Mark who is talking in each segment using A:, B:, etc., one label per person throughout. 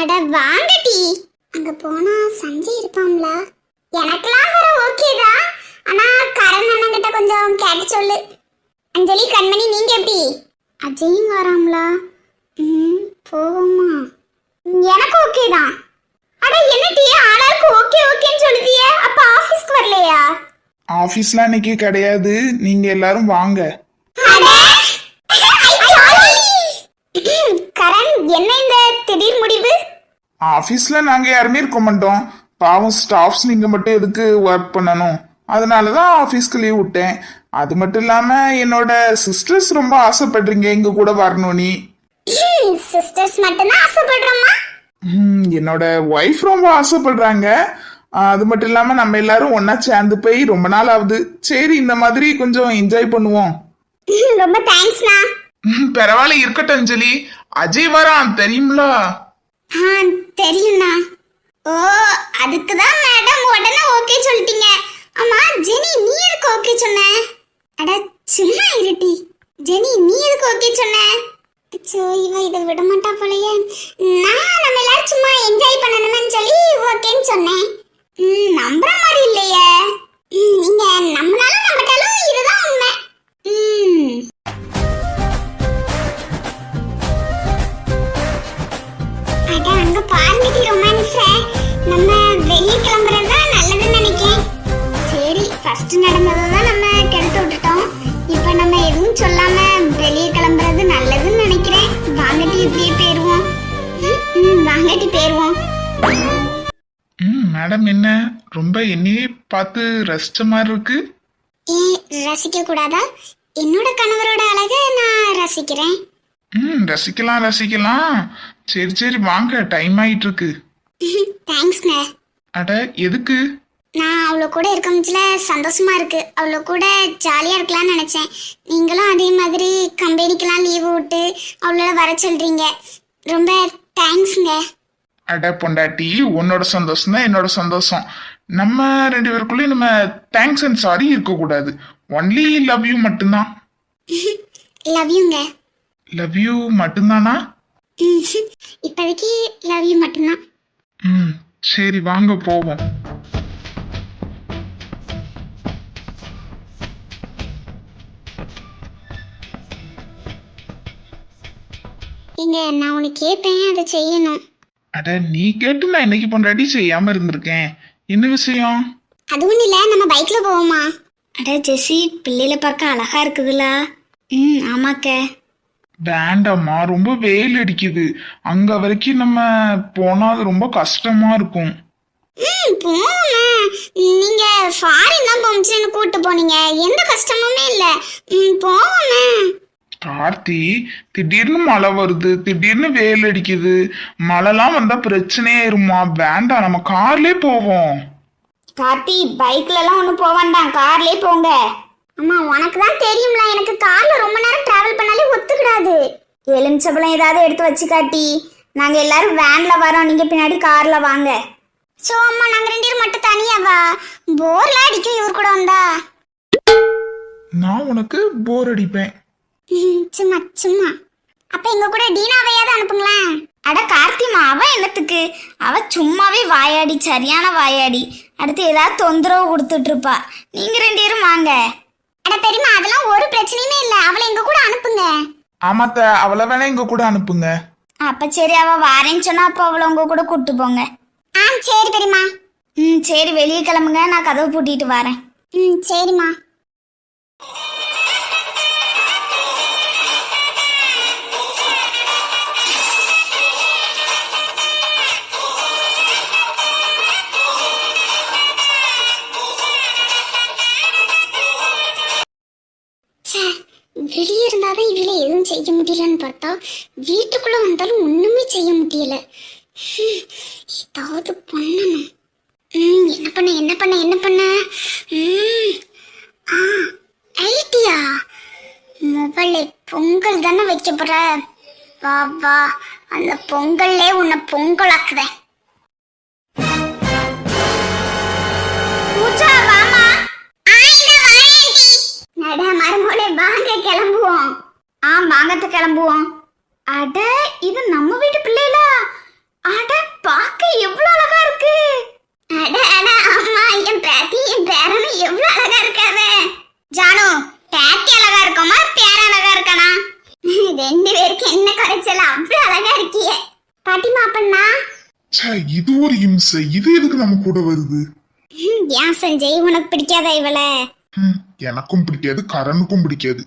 A: அட வாங்கடி. அங்க போனா சஞ்சய் இருப்பான்ல? எனக்கெல்லாம் வர ஓகே தான். ஆனா கரண் அண்ணன் கிட்ட கொஞ்சம் கேட்டு சொல்லு. அஞ்சலி, கண்மணி, நீங்க எப்படி? அஜயும் வராம்ல? போவோமா? எனக்கு ஓகே தான். அட என்னடி ஆளாருக்கு ஓகே ஓகேன்னு சொல்லுதியே, அப்ப ஆபீஸ்க்கு வரலையா?
B: ஆபீஸ்லாம் இன்னைக்கு கிடையாது, நீங்க எல்லாரும் வாங்க.
A: கரண், என்ன இந்த திடீர் முடிவு?
B: ஆபீஸ்ல நாங்க யாருமே இருக்க மாட்டோம். பாவம் ஸ்டாஃப்ஸ் நீங்க மட்டும் எதுக்கு ஒர்க் பண்ணணும், அதனாலதான் ஆபீஸ்க்கு லீவ் விட்டேன். அது மட்டும் இல்லாம என்னோட சிஸ்டர்ஸ் ரொம்ப ஆசைப்படுறீங்க எங்க கூட வரணும். நீ
A: சிஸ்டர்ஸ் மட்டும் தான் ஆசைப்படுறோமா?
B: என்னோட ஒய்ஃப் ரொம்ப ஆசைப்படுறாங்க. அது மட்டும் இல்லாம நம்ம எல்லாரும் ஒன்னா சேர்ந்து போய் ரொம்ப நாள் ஆகுது. சரி, இந்த மாதிரி கொஞ்சம் என்ஜாய் பண்ணுவோம்.
A: ரொம்ப தேங்க்ஸ்ண்ணா.
B: பரவாயில்ல, இருக்கட்டும் அஞ்சலி. அஜய் வரான் தெரியுங்களா?
A: தெரியும்ண்ணா. ஓ, அதுக்குதான் மேடம் உடனே ஓகே சொல்லிட்டீங்க. ஆமா ஜெனி, நீ எதுக்கு ஓகே சொன்ன? அட சும்மா இருட்டி. ஜெனி, நீ எதுக்கு ஓகே சொன்ன? இவ இதை விட மாட்டா போலயே. நம்ம எல்லாரும் சும்மா என்ஜாய் பண்ணணும்னு சொல்லி ஓகேன்னு சொன்னேன். நம்புற மாதிரி இல்லையே. நீங்க நம்மளாலும் நம்பட்டாலும் இதுதான் உண்மை. அட அங்க பாருங்கடி ரொமான்ஸ். நம்ம வெளியே கிளம்புறதா நல்லதுன்னு நினைக்கிறேன். சரி, ஃபர்ஸ்ட் நடந்ததான் நம்ம கெடுத்து விட்டுட்டோம். இப்ப நம்ம எதுவும் சொல்லாம வெளியே கிளம்புறது நல்லதுன்னு நினைக்கிறேன். வாங்கட்டி இப்படியே போயிருவோம். வாங்கட்டி போயிருவோம்.
B: மேடம், என்ன ரொம்ப என்னையே பார்த்து ரசிச்ச மாதிரி இருக்கு.
A: ரசிக்க கூடாதா? என்னோட கணவரோட அழகை நான் ரசிக்கிறேன்.
B: ரசிக்கலாம் ரசிக்கலாம். சரி சரி வாங்க, டைம் ஆயிட்டு இருக்கு.
A: தேங்க்ஸ்ங்க.
B: அட எதுக்கு?
A: நான் அவ்வளோ கூட இருக்கமுச்சுல சந்தோஷமா இருக்கு. அவ்வளோ கூட ஜாலியாக இருக்கலாம்னு நினச்சேன். நீங்களும் அதே மாதிரி கம்பெனிக்கெலாம் லீவு விட்டு அவ்வளோ வர சொல்கிறீங்க. ரொம்ப தேங்க்ஸுங்க.
B: அட பொண்டாட்டி, உன்னோட சந்தோஷம் தான் என்னோட சந்தோஷம். நம்ம ரெண்டு பேருக்குள்ளே நம்ம தேங்க்ஸ் அண்ட் சாரி இருக்கக்கூடாது. ஒன்லி லவ் யூ மட்டும்தான்.
A: லவ் யூங்க.
B: லவ் யூ மட்டும்தானா?
A: இப்போதைக்கு லவ் யூ மட்டும்தான்.
B: சரி வாங்க போவோம்.
A: இங்க நான் உனக்கு கேட்பேன், அதை செய்யணும்.
B: அட நீ கேட்டு நான் இன்னைக்கு பொண்டாட்டி செய்யாம இருந்திருக்கேன். என்ன விஷயம்?
A: அது ஒன்றும் இல்லை, நம்ம பைக்ல போவோமா? அட ஜெசி, பிள்ளையில பார்க்க அழகா இருக்குதுல? ஆமாக்க.
B: வேண்டாம்மா, ரொம்ப வெயில் அடிக்குது. அங்க வரைக்கும் நம்ம போனா அது ரொம்ப கஷ்டமா இருக்கும்.
A: போங்க. நீங்க ஃபாரின் தான் போச்சுன்னு கூட்டு போனீங்க, எந்த கஷ்டமுமே இல்லை. போங்க.
B: கார்த்தி, திடீர்னு மழை வருது, திடீர்னு வெயில் அடிக்குது. மழைலாம் வந்தா பிரச்சனையே இருமா. வேண்டாம், நம்ம கார்லயே போவோம்.
A: கார்த்தி, பைக்ல எல்லாம் ஒன்றும் போக வேண்டாம், கார்லயே போங்க. அம்மா, உனக்கு தான் தெரியும்ல, எனக்கு கார்ல ரொம்ப நேரம் டிராவல் பண்ணாலே ஒத்துக்கிடாது. எலுமிச்சபழம் ஏதாவது எடுத்து வச்சு காட்டி. நாங்க எல்லாரும் வேன்ல வரோம், நீங்க பின்னாடி கார்ல வாங்க. சோ அம்மா, நாங்க ரெண்டு பேரும் மட்டும் தனியா வா. போர்ல அடிக்கும் இவர் கூட வந்தா.
B: நான் உனக்கு போர் அடிப்பேன்.
A: சும்மா சும்மா. அப்ப எங்க கூட டீனாவையாவது அனுப்புங்களேன். அட கார்த்திமா, அவ என்னத்துக்கு? அவ சும்மாவே வாயாடி, சரியான வாயாடி. அடுத்து ஏதாவது தொந்தரவு கொடுத்துட்டு இருப்பா. நீங்க ரெண்டு பேரும் வாங்க. அட பெரியமா, அதெல்லாம் ஒரு பிரச்சனையுமே இல்ல, அவளை எங்க கூட அனுப்புங்க.
B: ஆமாத்த, அவளை வேணா எங்க கூட அனுப்புங்க.
A: அப்ப சரி, அவ வாரேன்னு சொன்னா அப்ப அவளை உங்க கூட கூட்டு போங்க. சரி பெரியமா. சரி, வெளியே கிளம்புங்க, நான் கதவு பூட்டிட்டு வரேன். சரிம்மா. வெளியே இருந்தாதான் இவளை எதுவும் செய்ய முடியலன்னு பார்த்தா, வீட்டுக்குள்ள வந்தாலும் ஒண்ணுமே செய்ய முடியல. ஏதாவது பண்ணணும். என்ன பண்ண என்ன பண்ண என்ன பண்ண? ஐடியா. முதல்ல பொங்கல் தானே வைக்க போற. வா வா, அந்த பொங்கல்லே உன்னை பொங்கலாக்குறேன். மருமகளே வாங்க கிளம்புவோம். வாங்கத்து கிளம்புவோம். அட இது நம்ம வீட்டு பிள்ளைல. அட பாட்டிமா பண்ணா?
B: ச்சே, இது ஒரு இம்சை. இது எதுக்கு நம்ம கூட வருது?
A: ஏன் சஞ்சய், உனக்கு பிடிக்காதா இவளை?
B: எனக்கும் பிடிக்காது, கரனுக்கும் பிடிக்காது.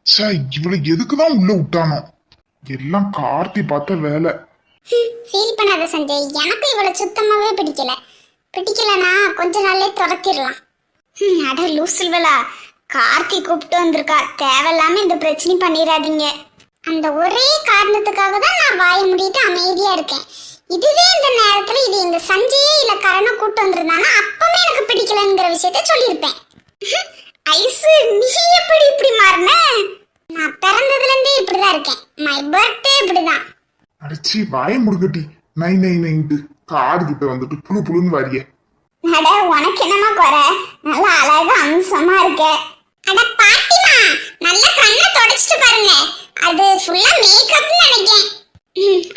B: ச்சே, இவளை எதுக்குதான் உள்ள விட்டானோ? எல்லாம் கார்த்தி பார்த்த வேலை.
A: ஃபீல் பண்ணாத சஞ்சய், எனக்கு இவளை சுத்தமாவே பிடிக்கலனா கொஞ்ச நாள்லயே துரத்திடலாம். அட லூசில்வலா, கார்த்தி கூப்பிட்டு வந்திருக்கா, தேவையில்லாம இந்த பிரச்சனை பண்ணிடாதீங்க. அந்த ஒரே காரணத்துக்காக தான் நான் வாய மூடிட்டு அமைதியா இருக்கேன். இதுவே இந்த நேரத்துல இது இந்த சஞ்சயே இல்ல கரணை கூப்பிட்டு வந்திருந்தானா அப்பவே எனக்கு பிடிக்கலங்கிற விஷயத்த சொல்லியிருப்பேன். ஐசு, நீ எப்படி இப்படி மாறின? நான் பிறந்ததுல இருந்தே இப்படிதான் இருக்கேன். மை பர்த்டே இப்படிதான்.
B: அடிச்சி வாய முடுக்கட்டி நை நை நைட்டு காது கிட்ட வந்துட்டு புழு புழுன்னு வாரிய.
A: அட உனக்கு என்னமா குறை? நல்லா அழகா அம்சமா இருக்க. அட பாட்டிமா, நல்ல கண்ணை தொடச்சிட்டு பாருங்க, அது ஃபுல்லா மேக்கப்னு நினைக்கிறேன்.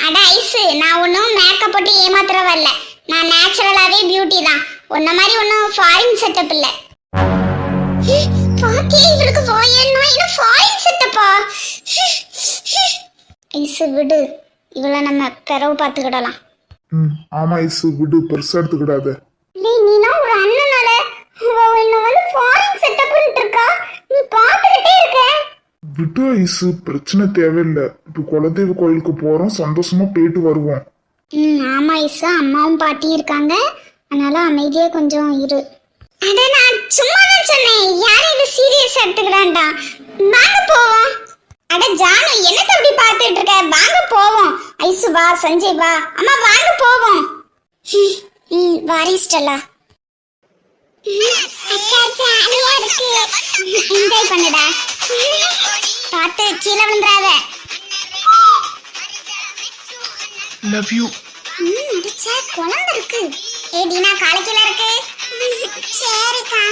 A: அட ஐசு, நான் ஒன்றும் மேக்கப் போட்டு ஏமாத்துற வரல. நான் நேச்சுரலாவே பியூட்டி தான். உன்ன மாதிரி ஒன்றும் ஃபாரின் செட்டப் இல்லை. பாத்தியா, இவளுக்கு வாயன்னா என்ன ஃபாரின் செட்டப்பா? ஐசு விடு, இவளை நம்ம பிறவு பார்த்துக்கிடலாம்.
B: ஆமா ஐசு, விடு, பெருசா எடுத்துக்கிடாத.
A: நீனா ஒரு அண்ணனால என்ன வந்து ஃபாரின் செட்டப்னு இருக்கா, நீ பாத்துக்கிட்டே இருக்க.
B: விடு ஐசு, பிரச்சனை தேவையில்லை. இப்போ குலதெய்வ கோயிலுக்கு போறோம், சந்தோஷமா போயிட்டு வருவோம்.
A: ஆமா ஐசா, அம்மாவும் பாட்டியும் இருக்காங்க, அதனால அமைதியா கொஞ்சம் இரு. அட நான் சும்மா தான் சொன்னேன், யாரும் இது சீரியஸ் எடுத்துக்கிடாண்டா. வாங்க போவோம். அட ஜானு, என்னத்த அப்படி பார்த்துட்டு இருக்க? வாங்க போவோம். ஐசு வா, சஞ்சய் வா, அம்மா வாங்க போவோம். வாரிஸ்டலா அக்கா ஜாலியா இருக்கு, என்ஜாய் பண்ணுடா. பாத்து கீழே விழுந்துறாத.
B: Love you.
A: குழந்தை இருக்கு. ஏ டீனா, காலை கீழே இருக்கு. சரிக்கா.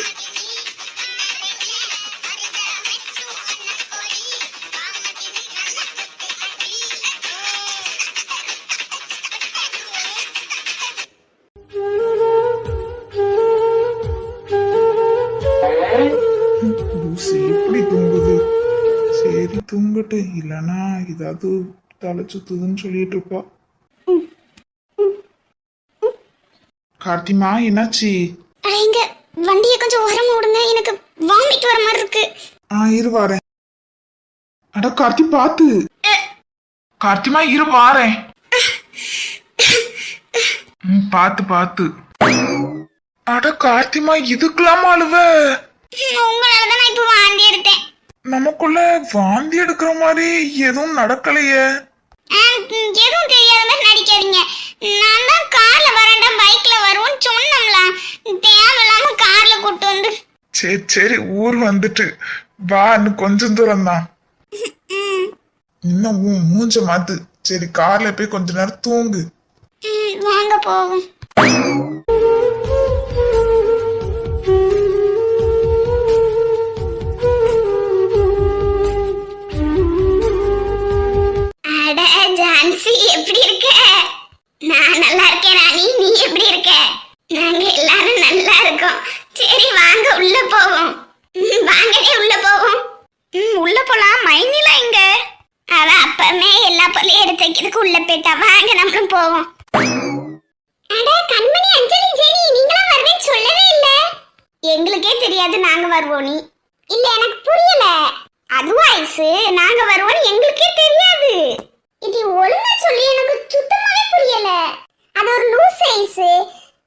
B: எப்படி தூங்குது? சரி தூங்கட்டு, இல்லனா ஏதாவது தலை சுத்துதுன்னு சொல்லிட்டு இருப்பா. கார்த்திமா, என்னாச்சு?
A: இங்க வண்டியை கொஞ்சம் ஓரமா விடுங்க, எனக்கு வாமிட் வர மாதிரி இருக்கு.
B: இரு வாரேன். அட கார்த்தி, பாத்து. கார்த்திமா, இரு வாரேன். பாத்து பாத்து. அட கார்த்திமா, இதுக்கெல்லாமா அழுவ?
A: உங்களாலதான் நான் இப்ப வாந்தி எடுத்தேன்.
B: நமக்குள்ள வாந்தி எடுக்கிற மாதிரி எதுவும் நடக்கலையே.
A: எதுவும் தெரியாத மாதிரி நடிக்காதீங்க. நான் தான் கார்ல வரேன்டா, பைக்ல வருவோம்னு சொன்னோம்ல, தேவையில்லாம கார்ல கூட்டு வந்து.
B: சரி சரி, ஊர் வந்துட்டு வா, இன்னும் கொஞ்சம் தூரம் தான். இன்னும் மூஞ்ச மாத்து. சரி, கார்ல போய் கொஞ்ச நேரம் தூங்கு.
A: வாங்க போவோம். எப்படி இருக்க? நான் நல்லா இருக்கேன் ராணி, நீ எப்படி இருக்க? நாங்க எல்லாரும் நல்லா இருக்கோம். சரி வாங்க உள்ள போவோம். வாங்கடே உள்ள போவோம். உள்ள போலாம். மைனிலா எங்க? அவ அப்பமே எல்லா பொருளையும் எடுத்து வைக்கிறதுக்கு உள்ள போயிட்டா. வாங்க நம்மளும் போவோம். அட கண்மணி, அஞ்சலி, ஜெனி, நீங்களாம் வருவேன்னு சொல்லவே இல்ல. எங்களுக்கே தெரியாது நாங்க வருவோம். நீ இல்ல, எனக்கு புரியல. அதுவா ஐசு, நாங்க வருவோம்னு எங்களுக்கே தெரியாது. இது ஒழுங்கா சொல்லி எனக்கு சுத்தமாவே புரியல. அது ஒரு லூஸ் ஐசு.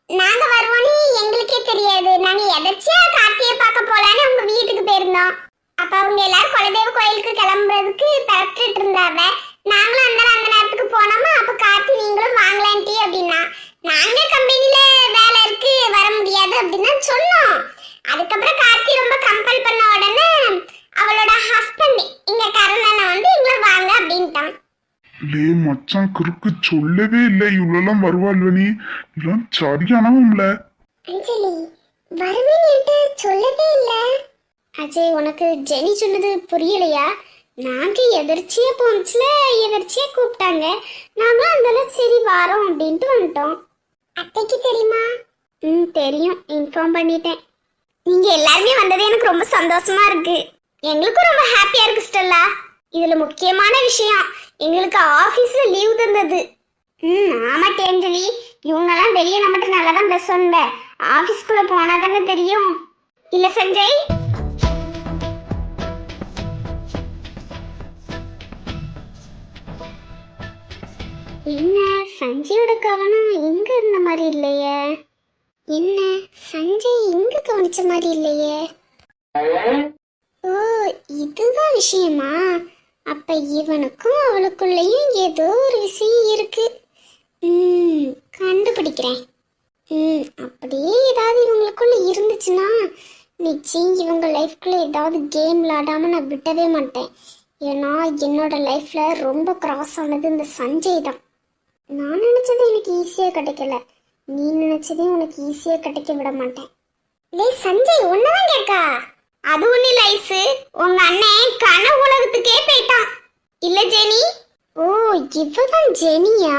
A: நாங்க வருவோம்னு எங்களுக்கே தெரியாது. நாங்க எதர்ச்சியா கார்த்தியை பார்க்க போலான்னு அவங்க வீட்டுக்கு போயிருந்தோம். அப்ப அவங்க எல்லாரும் குலதெய்வ கோயிலுக்கு கிளம்புறதுக்கு தப்பிட்டு இருந்தாங்க. நாங்களும் அந்த நேரத்துக்கு போனோமா. அப்ப கார்த்தி நீங்களும் வாங்கலான்ட்டி அப்படின்னா, நாங்க கம்பெனில வேலை இருக்கு வர முடியாது அப்படின்னு சொன்னோம். அதுக்கப்புறம் கார்த்தி ரொம்ப கம்பல் பண்ண உடனே அவளோட ஹஸ்பண்ட் இங்க கருணனை வந்து எங்களை வாங்க அப்படின்ட்டான்.
B: லே மச்சான், கிறுக்கு சொல்லவே இல்லை இவ்வளோலாம் வருவாள்வனி. இதெல்லாம் சரியானவங்கள.
A: அஞ்சலி வருவேன்னு சொல்லவே இல்ல. அஜய், உனக்கு ஜெனி சொன்னது புரியலையா? நாங்க எதிர்ச்சியா போச்சுல, எதிர்ச்சியா கூப்பிட்டாங்க. நாங்களும் அதெல்லாம் சரி வாரோம் அப்படின்ட்டு வந்துட்டோம். அத்தைக்கு தெரியுமா? தெரியும், இன்ஃபார்ம் பண்ணிட்டேன். நீங்க எல்லாருமே வந்தது எனக்கு ரொம்ப சந்தோஷமா இருக்கு. எங்களுக்கும் ரொம்ப ஹாப்பியா இருக்கு ஸ்டெல்லா. இதுல முக்கியமான விஷயம், எங்களுக்கு ஆபீஸ்ல லீவ் தந்தது. ஆமாட்டி அஞ்சலி, இவங்கெல்லாம் வெளியே நம்மகிட்ட நல்லா தான் பேசுவாங்க, ஆஃபீஸ்க்குள்ள போனா தானே தெரியும். இல்ல சஞ்சய்? என்ன சஞ்சயோட கவனம் இங்க இருந்த மாதிரி இல்லையே? என்ன சஞ்சய் இங்க கவனிச்ச மாதிரி இல்லையே? ஓ, இதுதான் விஷயமா? அப்ப இவனுக்கும் அவளுக்குள்ளேயும் ஏதோ ஒரு விஷயம் இருக்கு. கண்டுபிடிக்கிறேன். அப்படியே ஏதாவது இவங்களுக்குள்ள இருந்துச்சுன்னா நிச்சயம் இவங்க லைஃப்குள்ள ஏதாவது கேம் விளாடாம நான் விடவே மாட்டேன். ஏன்னா என்னோட லைஃப்ல ரொம்ப கிராஸ் ஆனது இந்த சஞ்சய் தான். நான் நினைச்சது எனக்கு ஈஸியா கிடைக்கல, நீ நினைச்சதே உனக்கு ஈஸியா கிடைக்க விட மாட்டேன். லே சஞ்சய், ஒன்னதான் கேட்கா? அது ஒண்ணு இல்ல ஐசு, உங்க அண்ணன் கனவு உலகத்துக்கே போயிட்டான். இல்ல ஜெனி? ஓ, இவதான் ஜெனியா?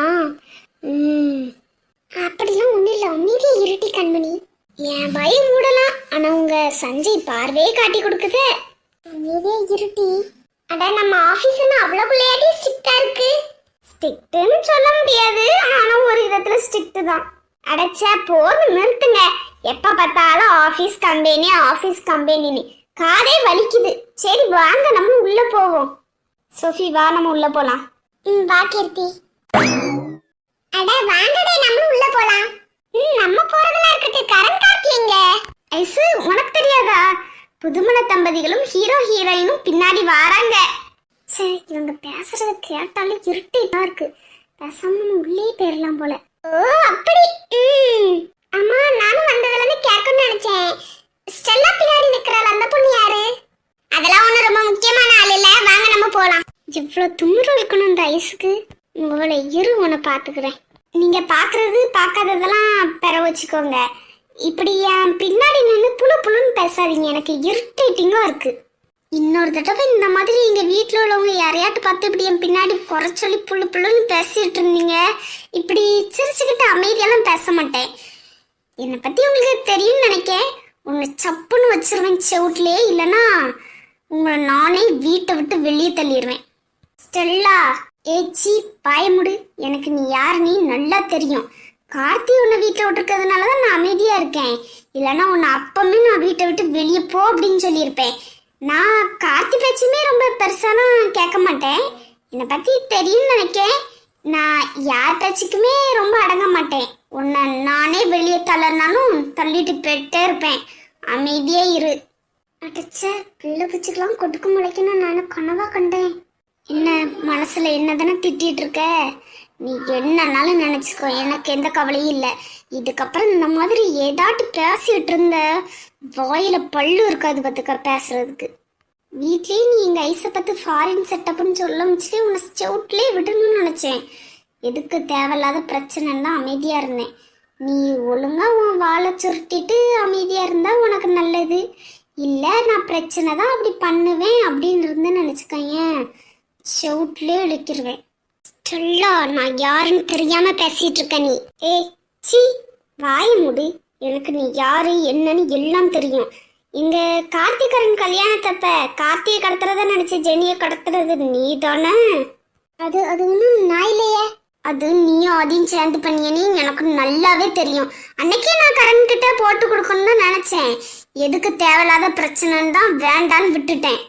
A: அப்படிலாம் ஒண்ணு இல்ல, அமைதியா இருட்டி கண்மணி. என் பயம் மூடலாம், ஆனா உங்க சஞ்சய் பார்வையே காட்டி கொடுக்குது. அமைதியா இருட்டி. அட நம்ம ஆபீஸ்னா அவ்வளவுக்குள்ளையாடி ஸ்ட்ரிக்டா இருக்கு? ஸ்ட்ரிக்ட்னு சொல்ல முடியாது, ஆனா ஒரு விதத்துல ஸ்ட்ரிக்ட் தான். அடைச்சா போதும், நிறுத்துங்க. எப்ப பார்த்தாலும் ஆபீஸ் கம்பெனி ஆபீஸ் கம்பெனின்னு காதே வலிக்குது. சரி வாங்க நம்ம உள்ள போவோம். சோஃபி வா, நம்ம உள்ள போலாம். வா கீர்த்தி. அட வாங்கடே, நம்ம உள்ள போலாம். நம்ம போறதுல இருக்கட்டும், கரண் கார்த்தி எங்க? ஐசு, உனக்கு தெரியாதா? புதுமண தம்பதிகளும் ஹீரோ ஹீரோயினும் பின்னாடி வாராங்க. சரி, இவங்க பேசுறத கேட்டாலே இருட்டிதான் இருக்கு. பேசாம உள்ளே போயிடலாம் போல. ஓ அப்படி. அம்மா, நானும் வந்ததுல இருந்து கேட்கணும்னு நினைச்சேன். ஸ்டெல்லா பின்னாடி நிக்கிறாள், அந்த பொண்ணு யாரு? அதெல்லாம் ஒண்ணு ரொம்ப முக்கியமான ஆள் இல்ல, வாங்க நம்ம போலாம். இவ்வளவு துமுறு இருக்கணும் இந்த ஐஸுக்கு. உங்களை இரு, உன்னை பாத்துக்கிறேன். நீங்க பாக்குறது பார்க்காததெல்லாம் பெற வச்சுக்கோங்க. இப்படி என் பின்னாடி நின்று புழு புழுன்னு பேசாதீங்க, எனக்கு இரிட்டேட்டிங்கா இருக்கு. இன்னொரு தடவை இந்த மாதிரி எங்க வீட்டில் உள்ளவங்க யாரையாட்டு பார்த்து இப்படி என் பின்னாடி குறை சொல்லி புழு புழுன்னு பேசிட்டு இருந்தீங்க, இப்படி சிரிச்சுக்கிட்டு அமைதியெல்லாம் பேச மாட்டேன். என்னை பத்தி உங்களுக்கு தெரியும்னு நினைக்கேன். உன்னை சப்புன்னு வச்சிருவேன் செவுட்லயே, இல்லைன்னா உங்களை நானே வீட்டை விட்டு வெளியே தள்ளிடுவேன். ஸ்டெல்லா, ஏச்சி பயமுடு, எனக்கு நீ யாருன்னு நல்லா தெரியும். கார்த்தி உன்னை வீட்டில் விட்டுருக்கிறதுனால தான் நான் அமைதியா இருக்கேன், இல்லைன்னா உன்னை அப்பமே நான் வீட்டை விட்டு வெளியே போ அப்படின்னு சொல்லியிருப்பேன். நான் கார்த்தி பேச்சுமே ரொம்ப பெருசாலாம் கேட்க மாட்டேன். என்னை பற்றி தெரியும்னு நினைக்கேன். நான் யார் பேச்சுக்குமே ரொம்ப அடங்க மாட்டேன். உன்னை நானே வெளியே தள்ளனாலும் தள்ளிட்டு போயிட்டே இருப்பேன். அமைதியே இரு. அடைச்ச பிள்ளை பிச்சுக்கெல்லாம் கொடுக்க முளைக்கணும் நான் கனவா கண்டேன். என்ன மனசுல என்னதானே திட்டிட்டு இருக்க? நீ என்னன்னாலும் நினைச்சுக்கோ, எனக்கு எந்த கவலையும் இல்லை. இதுக்கப்புறம் இந்த மாதிரி ஏதாட்டு பேசிட்டு இருந்த வாயில பல்லு இருக்காது பார்த்துக்க பேசுறதுக்கு. வீட்லயே நீ எங்க ஐஸை பத்தி ஃபாரின் செட்டப்னு சொல்ல முடிச்சுட்டு உன்னை செவுட்லேயே விடணும்னு நினைச்சேன். எதுக்கு தேவையில்லாத பிரச்சனைன்னு தான் அமைதியா இருந்தேன். நீ ஒழுங்கா உன் வாழை சுருட்டிட்டு அமைதியா இருந்தா உனக்கு நல்லது. இல்லை நான் பிரச்சனை தான் அப்படி பண்ணுவேன் அப்படின்னு இருந்து நினைச்சுக்கேன், செவுட்லேயே இழுக்கிருவேன். சொல்லா, நான் யாருன்னு தெரியாம பேசிட்டு இருக்க நீ. ஏ சி, வாய மூடு. எனக்கு நீ யாரு என்னன்னு எல்லாம் தெரியும். இங்க கார்த்திகரன் கல்யாணத்தப்ப கார்த்தியை கடத்துறத நினைச்ச ஜெனியை கடத்துறது நீ தானே? அது ஒன்றும் நான் இல்லையே. அது நீயும் அதையும் சேர்ந்து பண்ணியனே எனக்கு நல்லாவே தெரியும். அன்னைக்கே நான் கரண் கிட்ட போட்டு கொடுக்கணும்னு தான் நினைச்சேன். எதுக்கு தேவையில்லாத பிரச்சனைன்னு தான் வேண்டான்னு விட்டுட்டேன்.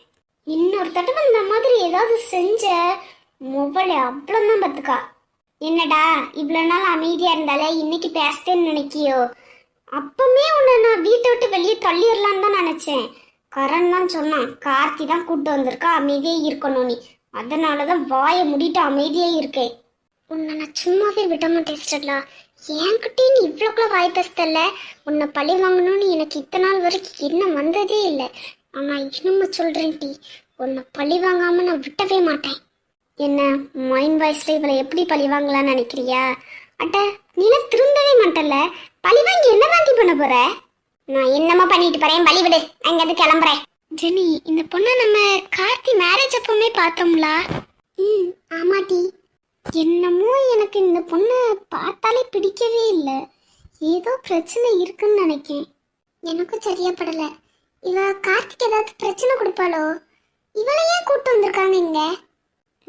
A: இன்னொரு தடவை இந்த மாதிரி ஏதாவது செஞ்ச முவளை அவ்வளோதான் பார்த்துக்கா. என்னடா இவ்வளோ நாள் அமைதியாக இருந்தாலே இன்னைக்கு பேசுதேன்னு நினைக்கியோ? அப்பமே உன்னை நான் வீட்டை விட்டு வெளியே தள்ளிடலான்னு தான் நினச்சேன். கரண் தான் சொன்னான், கார்த்தி தான் கூப்பிட்டு வந்திருக்கா, அமைதியே இருக்கணும் நீ. அதனால தான் வாயை முடிட்டு அமைதியே இருக்கேன். உன்னை நான் சும்மாவே விட மாட்டேன் ஸ்டெல்லா. என்கிட்டே நீ இவ்வளோக்குள்ள வாய் பேசல. உன்னை பழி வாங்கணும்னு எனக்கு இத்தனை நாள் வரைக்கும் என்ன வந்ததே இல்லை. ஆனால் இன்னும் சொல்கிறேன் டி, உன்னை பழி வாங்காமல் நான் விட்டவே மாட்டேன். என்ன மைண்ட் வாய்ஸ்ல இவளை எப்படி பழி வாங்கலான்னு நினைக்கிறியா? அட்ட நீலாம் திருந்தவே மாட்டல. பழி வாங்கி என்ன வாங்கி பண்ண போற? நான் என்னமா பண்ணிட்டு போறேன், பழி விடு, அங்கிருந்து கிளம்புறேன். ஜெனி, இந்த பொண்ணை நம்ம கார்த்தி மேரேஜ் அப்பவுமே பார்த்தோம்லா? ஆமாட்டி. என்னமோ எனக்கு இந்த பொண்ணை பார்த்தாலே பிடிக்கவே இல்லை. ஏதோ பிரச்சனை இருக்குன்னு நினைக்கேன். எனக்கும் சரியா படல. இவ கார்த்திக் ஏதாவது பிரச்சனை கொடுப்பாளோ? இவளை ஏன் கூப்பிட்டு வந்திருக்காங்க இங்க?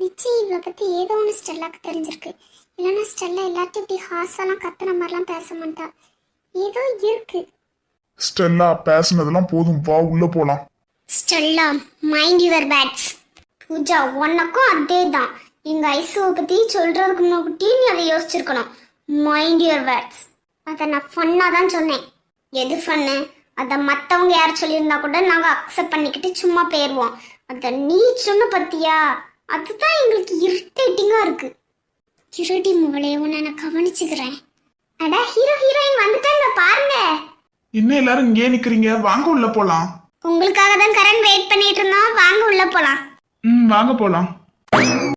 A: நிச்சயம் இவளை பத்தி ஏதோ ஒன்று ஸ்டெல்லாக்கு தெரிஞ்சிருக்கு. இல்லைன்னா ஸ்டெல்லா எல்லாத்தையும் இப்படி ஹார்ஸெல்லாம் கத்துற மாதிரிலாம் பேச மாட்டா. ஏதோ இருக்கு.
C: ஸ்டெல்லா பேசுனதெல்லாம் போதும், வா உள்ள போலாம்.
A: Stella mind your pads. Pooja உனக்கும் அதே தான். எங்க ஐசுவை பத்தி சொல்றதுக்கு முன்னாடி நீ அதை யோசிச்சிருக்கணும். Mind your words. அதை நான் ஃபன்னா தான் சொன்னேன். எது ஃபன்னு? அதை மற்றவங்க யார் சொல்லியிருந்தா கூட நாங்கள் அக்செப்ட் பண்ணிக்கிட்டு சும்மா போயிடுவோம். அதை நீ சொன்ன பத்தியா, அதுதான் எங்களுக்கு இரிட்டேட்டிங்காக இருக்கு. இருட்டி முகலே உன்னை நான் கவனிச்சுக்கிறேன். அட ஹீரோ ஹீரோயின் வந்துட்டாங்க பாருங்க.
B: என்ன எல்லாரும் இங்கே நிக்கிறீங்க? வாங்க உள்ள போலாம்.
A: உங்களுக்காக தான் கரண் வெயிட் பண்ணிட்டு இருந்தோம். வாங்க உள்ள போலாம்.
B: வாங்க போலாம்.